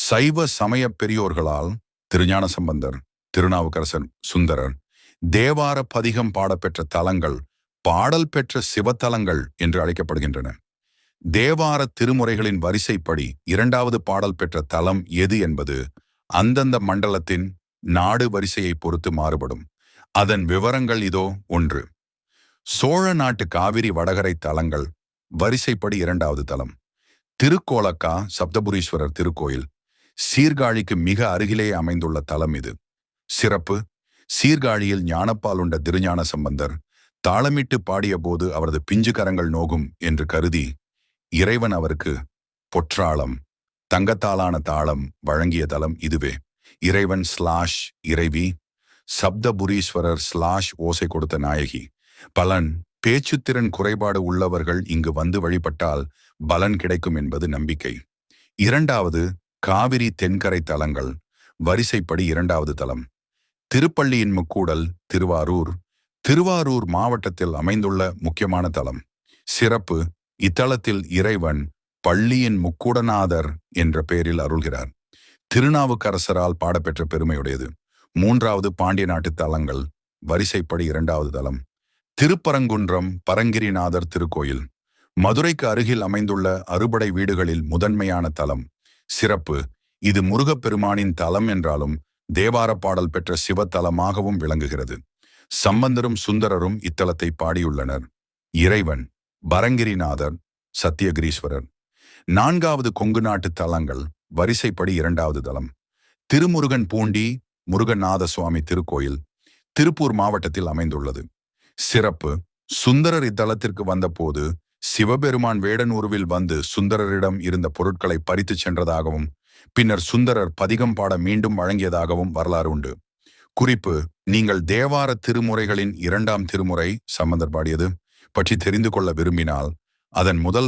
சைவ சமய பெரியோர்களால் திருஞான சம்பந்தர், திருநாவுக்கரசர், சுந்தரர் தேவார பதிகம் பாடப்பெற்ற தலங்கள் பாடல் பெற்ற சிவத்தலங்கள் என்று அழைக்கப்படுகின்றன. தேவார திருமுறைகளின் வரிசைப்படி இரண்டாவது பாடல் பெற்ற தலம் எது என்பது அந்தந்த மண்டலத்தின் நாடு வரிசையை பொறுத்து மாறுபடும். அதன் விவரங்கள் இதோ. 1. சோழ நாட்டு காவிரி வடகரை தலங்கள் வரிசைப்படி இரண்டாவது தலம் திருக்கோலக்கா சப்தபுரீஸ்வரர் திருக்கோயில். சீர்காழிக்கு மிக அருகிலே அமைந்துள்ள தலம் இது. சிறப்பு: சீர்காழியில் ஞானப்பால் உண்ட திருஞான சம்பந்தர் தாளமிட்டு பாடிய போது அவரது பிஞ்சு கரங்கள் நோகும் என்று கருதி இறைவன் அவருக்கு பொற்றாளம், தங்கத்தாலான தாளம் வழங்கிய தலம் இதுவே. இறைவன் இறைவி, சப்தபுரீஸ்வரர் ஓசை கொடுத்த நாயகி. பலன்: பேச்சுத்திறன் குறைபாடு உள்ளவர்கள் இங்கு வந்து வழிபட்டால் பலன் கிடைக்கும் என்பது நம்பிக்கை. 2. காவிரி தென்கரை தலங்கள் வரிசைப்படி இரண்டாவது தலம் திருப்பள்ளியின் முக்கூடல் திருவாரூர். திருவாரூர் மாவட்டத்தில் அமைந்துள்ள முக்கியமான தலம். சிறப்பு: இத்தலத்தில் இறைவன் பள்ளியின் முக்கூடநாதர் என்ற பெயரில் அருள்கிறார். திருநாவுக்கரசரால் பாடப்பெற்ற பெருமையுடையது. 3. பாண்டிய நாட்டு தலங்கள் வரிசைப்படி இரண்டாவது தலம் திருப்பரங்குன்றம் பரங்கிரிநாதர் திருக்கோயில். மதுரைக்கு அருகில் அமைந்துள்ள அறுபடை வீடுகளில் முதன்மையான தலம். சிறப்பு: இது முருகப்பெருமானின் தலம் என்றாலும் தேவார பாடல் பெற்ற சிவத்தலமாகவும் விளங்குகிறது. சம்பந்தரும் சுந்தரரும் இத்தலத்தை பாடியுள்ளனர். இறைவன் பரங்கிரிநாதர், சத்தியகிரீஸ்வரர். 4. கொங்கு நாட்டு தலங்கள் வரிசைப்படி இரண்டாவது தலம் திருமுருகன் பூண்டி முருகநாத சுவாமி திருக்கோயில். திருப்பூர் மாவட்டத்தில் அமைந்துள்ளது. சிறப்பு: சுந்தரர் இத்தலத்திற்கு வந்தபோது சிவபெருமான் வேடனூருவில் வந்து சுந்தரரிடம் இருந்த பொருட்களை பறித்து சென்றதாகவும் பின்னர் சுந்தரர் பதிகம் பாட மீண்டும் வழங்கியதாகவும் வரலாறு உண்டு. குறிப்பு: நீங்கள் தேவார திருமுறைகளின் 2ஆம் திருமுறை சம்பந்தர் பாடியது பற்றி தெரிந்து கொள்ள விரும்பினால் அதன் முதல்